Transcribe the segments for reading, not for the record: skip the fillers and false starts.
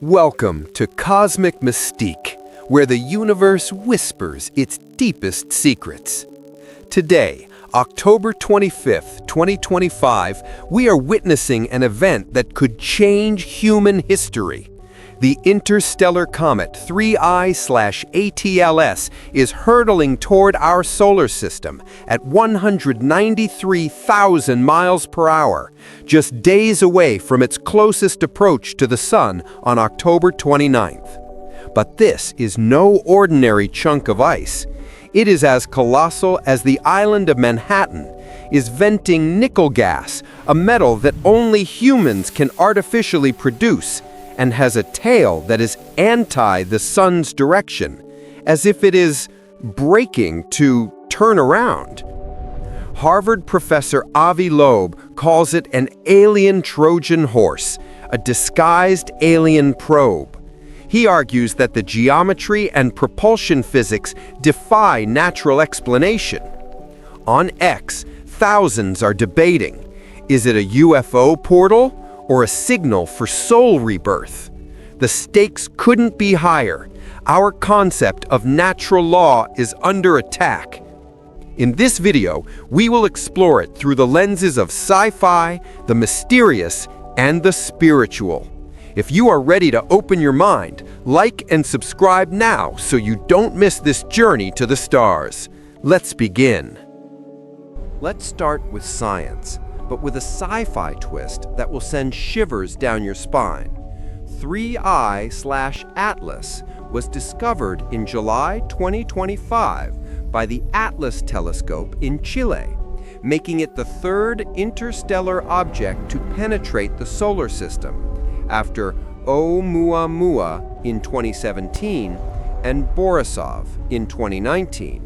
Welcome to Cosmic Mystique, where the universe whispers its deepest secrets. Today, October 25th, 2025, we are witnessing an event that could change human history. The interstellar comet 3I/ATLS is hurtling toward our solar system at 193,000 miles per hour, just days away from its closest approach to the Sun on October 29th. But this is no ordinary chunk of ice. It is as colossal as the island of Manhattan, is venting nickel gas, a metal that only humans can artificially produce, and has a tail that is anti the sun's direction, as if it is braking to turn around. Harvard professor Avi Loeb calls it an alien Trojan horse, a disguised alien probe. He argues that the geometry and propulsion physics defy natural explanation. On X, thousands are debating, is it a UFO portal or a signal for soul rebirth? The stakes couldn't be higher. Our concept of natural law is under attack. In this video, we will explore it through the lenses of sci-fi, the mysterious, and the spiritual. If you are ready to open your mind, like and subscribe now so you don't miss this journey to the stars. Let's begin. Let's start with science, but with a sci-fi twist that will send shivers down your spine. 3I/Atlas was discovered in July 2025 by the Atlas telescope in Chile, making it the third interstellar object to penetrate the solar system, after Oumuamua in 2017 and Borisov in 2019.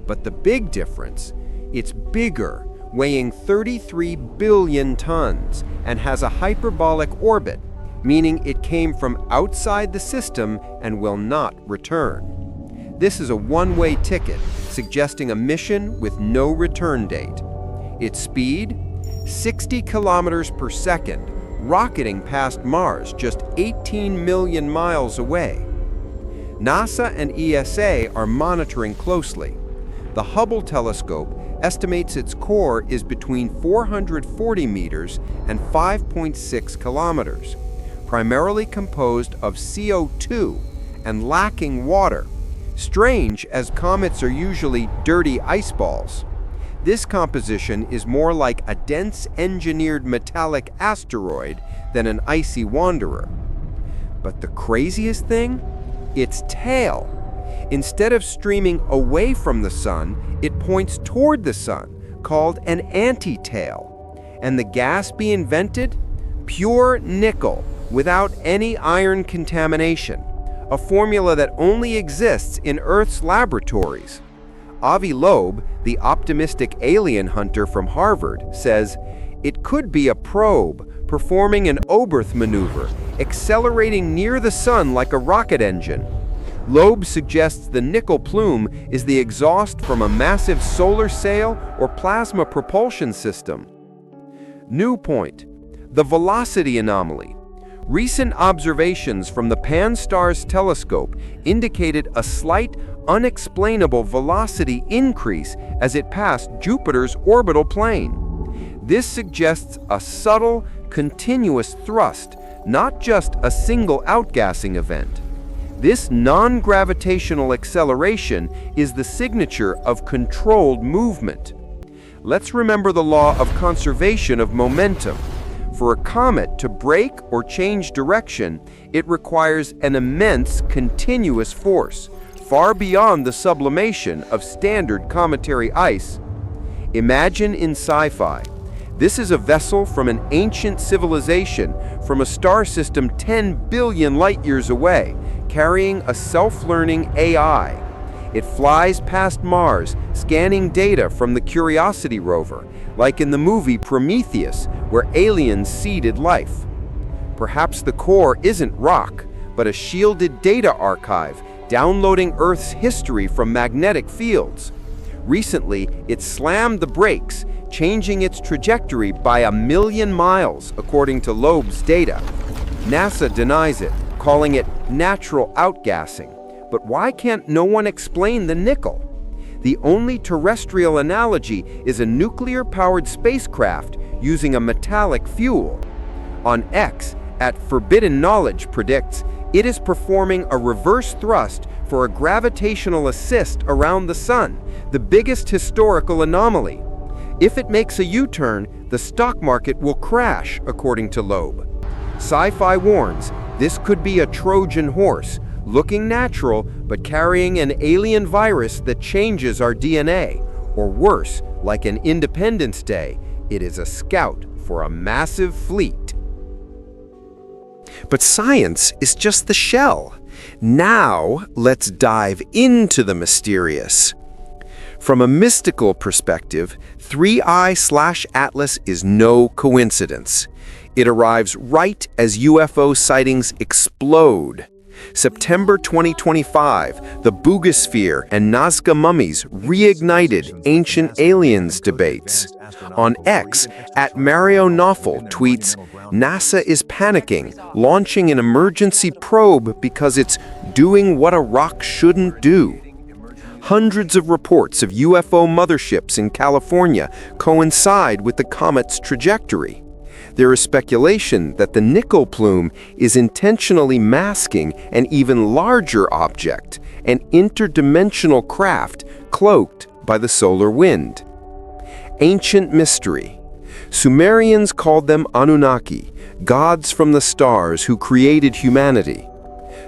But the big difference, it's bigger, weighing 33 billion tons, and has a hyperbolic orbit, meaning it came from outside the system and will not return. This is a one-way ticket, suggesting a mission with no return date. Its speed? 60 kilometers per second, rocketing past Mars just 18 million miles away. NASA and ESA are monitoring closely. The Hubble telescope estimates its core is between 440 meters and 5.6 kilometers, primarily composed of CO2 and lacking water. Strange, as comets are usually dirty ice balls. This composition is more like a dense engineered metallic asteroid than an icy wanderer. But the craziest thing? Its tail. Instead of streaming away from the sun, it points toward the sun, called an anti-tail. And the gas being vented? Pure nickel, without any iron contamination, a formula that only exists in Earth's laboratories. Avi Loeb, the optimistic alien hunter from Harvard, says, it could be a probe performing an Oberth maneuver, accelerating near the sun like a rocket engine. Loeb suggests the nickel plume is the exhaust from a massive solar sail or plasma propulsion system. New point, the velocity anomaly. Recent observations from the Pan-STARRS telescope indicated a slight, unexplainable velocity increase as it passed Jupiter's orbital plane. This suggests a subtle, continuous thrust, not just a single outgassing event. This non-gravitational acceleration is the signature of controlled movement. Let's remember the law of conservation of momentum. For a comet to break or change direction, it requires an immense continuous force, far beyond the sublimation of standard cometary ice. Imagine in sci-fi. This is a vessel from an ancient civilization from a star system 10 billion light-years away, carrying a self-learning AI. It flies past Mars, scanning data from the Curiosity rover, like in the movie Prometheus, where aliens seeded life. Perhaps the core isn't rock, but a shielded data archive, downloading Earth's history from magnetic fields. Recently, it slammed the brakes, changing its trajectory by 1 million miles, according to Loeb's data. NASA denies it, calling it natural outgassing. But why can't no one explain the nickel? The only terrestrial analogy is a nuclear-powered spacecraft using a metallic fuel. On X, at Forbidden Knowledge predicts it is performing a reverse thrust for a gravitational assist around the Sun, the biggest historical anomaly. If it makes a U-turn, the stock market will crash, according to Loeb. Sci-Fi warns this could be a Trojan horse, looking natural but carrying an alien virus that changes our DNA. Or worse, like an Independence Day, it is a scout for a massive fleet. But science is just the shell. Now, let's dive into the mysterious. From a mystical perspective, 3I/Atlas is no coincidence. It arrives right as UFO sightings explode. September 2025, the Boogosphere and Nazca mummies reignited ancient aliens debates. On X, @Mario Knopfel tweets, NASA is panicking, launching an emergency probe because it's doing what a rock shouldn't do. Hundreds of reports of UFO motherships in California coincide with the comet's trajectory. There is speculation that the nickel plume is intentionally masking an even larger object, an interdimensional craft cloaked by the solar wind. Ancient mystery. Sumerians called them Anunnaki, gods from the stars who created humanity.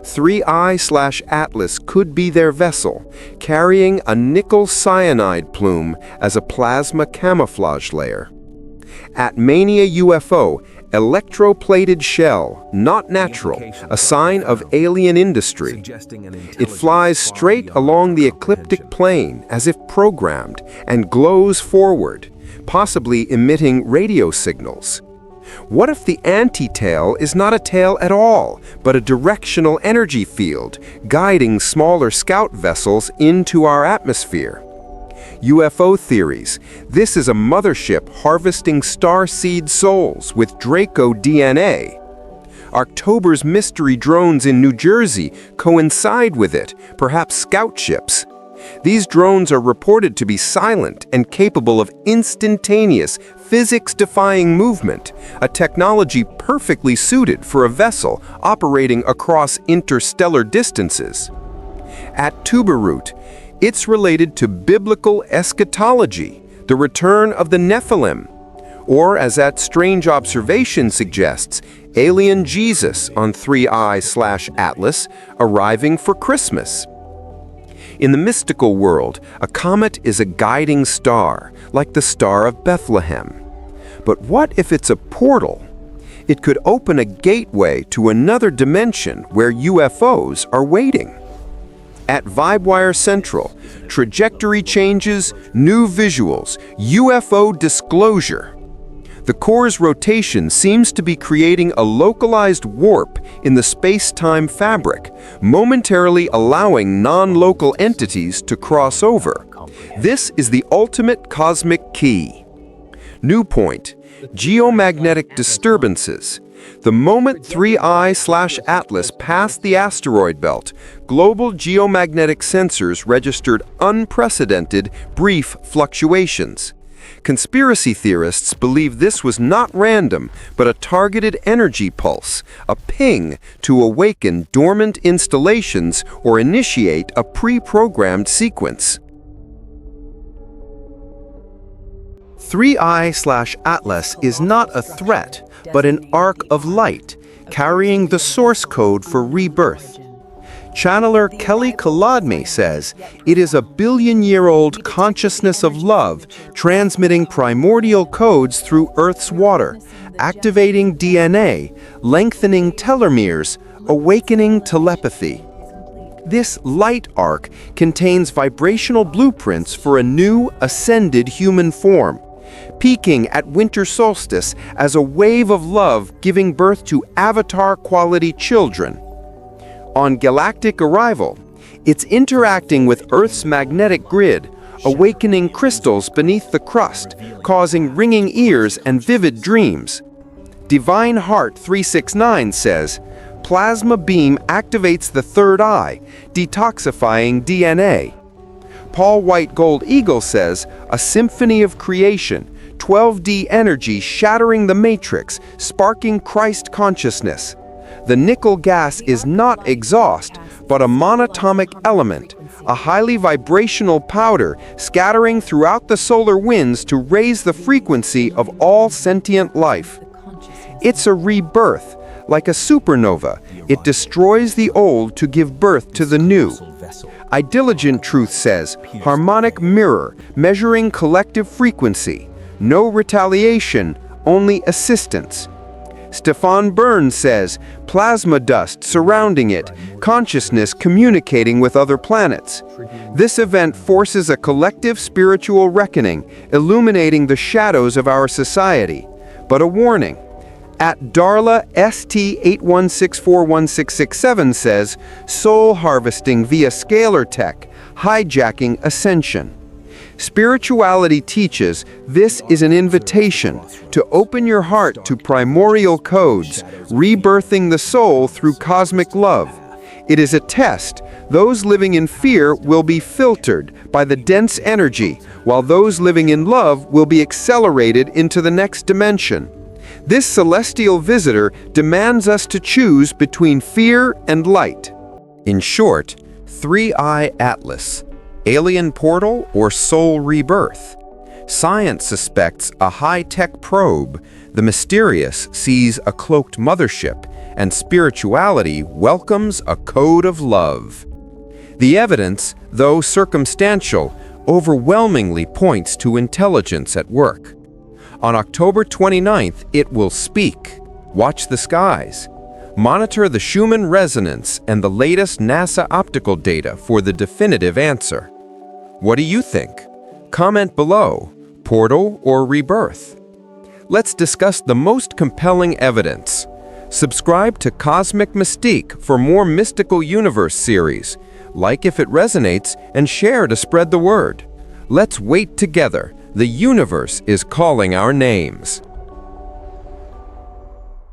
3I/Atlas could be their vessel, carrying a nickel cyanide plume as a plasma camouflage layer. At Mania UFO, electroplated shell, not natural, a sign of alien industry. It flies straight along the ecliptic plane as if programmed and glows forward, possibly emitting radio signals. What if the anti-tail is not a tail at all, but a directional energy field, guiding smaller scout vessels into our atmosphere? UFO theories. This is a mothership harvesting starseed souls with Draco DNA. October's mystery drones in New Jersey coincide with it, perhaps scout ships. These drones are reported to be silent and capable of instantaneous, physics-defying movement, a technology perfectly suited for a vessel operating across interstellar distances. At Tuberut, it's related to biblical eschatology, the return of the Nephilim, or, as that strange observation suggests, alien Jesus on 3I/Atlas arriving for Christmas. In the mystical world, a comet is a guiding star, like the Star of Bethlehem. But what if it's a portal? It could open a gateway to another dimension where UFOs are waiting. At VibeWire Central, trajectory changes, new visuals, UFO disclosure. The core's rotation seems to be creating a localized warp in the space-time fabric, momentarily allowing non-local entities to cross over. This is the ultimate cosmic key. New point: geomagnetic disturbances. The moment 3I/Atlas passed the asteroid belt, global geomagnetic sensors registered unprecedented, brief fluctuations. Conspiracy theorists believe this was not random, but a targeted energy pulse, a ping to awaken dormant installations or initiate a pre-programmed sequence. 3I/Atlas is not a threat, but an arc of light, carrying the source code for rebirth. Channeler Kelly Kaladme says it is a billion-year-old consciousness of love transmitting primordial codes through Earth's water, activating DNA, lengthening telomeres, awakening telepathy. This light arc contains vibrational blueprints for a new, ascended human form, peaking at winter solstice as a wave of love giving birth to avatar-quality children. On galactic arrival, it's interacting with Earth's magnetic grid, awakening crystals beneath the crust, causing ringing ears and vivid dreams. Divine Heart 369 says, plasma beam activates the third eye, detoxifying DNA. Paul White Gold Eagle says, a symphony of creation, 12D energy shattering the matrix, sparking Christ consciousness. The nickel gas is not exhaust, but a monatomic element, a highly vibrational powder scattering throughout the solar winds to raise the frequency of all sentient life. It's a rebirth. Like a supernova, it destroys the old to give birth to the new. Diligent Truth says, harmonic mirror, measuring collective frequency. No retaliation, only assistance. Stefan Burns says, plasma dust surrounding it, consciousness communicating with other planets. This event forces a collective spiritual reckoning, illuminating the shadows of our society. But a warning. At Darla ST81641667 says, soul harvesting via scalar tech, hijacking ascension. Spirituality teaches this is an invitation to open your heart to primordial codes, rebirthing the soul through cosmic love. It is a test. Those living in fear will be filtered by the dense energy, while those living in love will be accelerated into the next dimension. This celestial visitor demands us to choose between fear and light. In short, 3-Eye Atlas, alien portal or soul rebirth. Science suspects a high-tech probe, the mysterious sees a cloaked mothership, and spirituality welcomes a code of love. The evidence, though circumstantial, overwhelmingly points to intelligence at work. On October 29th, it will speak. Watch the skies. Monitor the Schumann resonance and the latest NASA optical data for the definitive answer. What do you think? Comment below, portal or rebirth? Let's discuss the most compelling evidence. Subscribe to Cosmic Mystique for more Mystical Universe series. Like if it resonates and share to spread the word. Let's wait together. The universe is calling our names.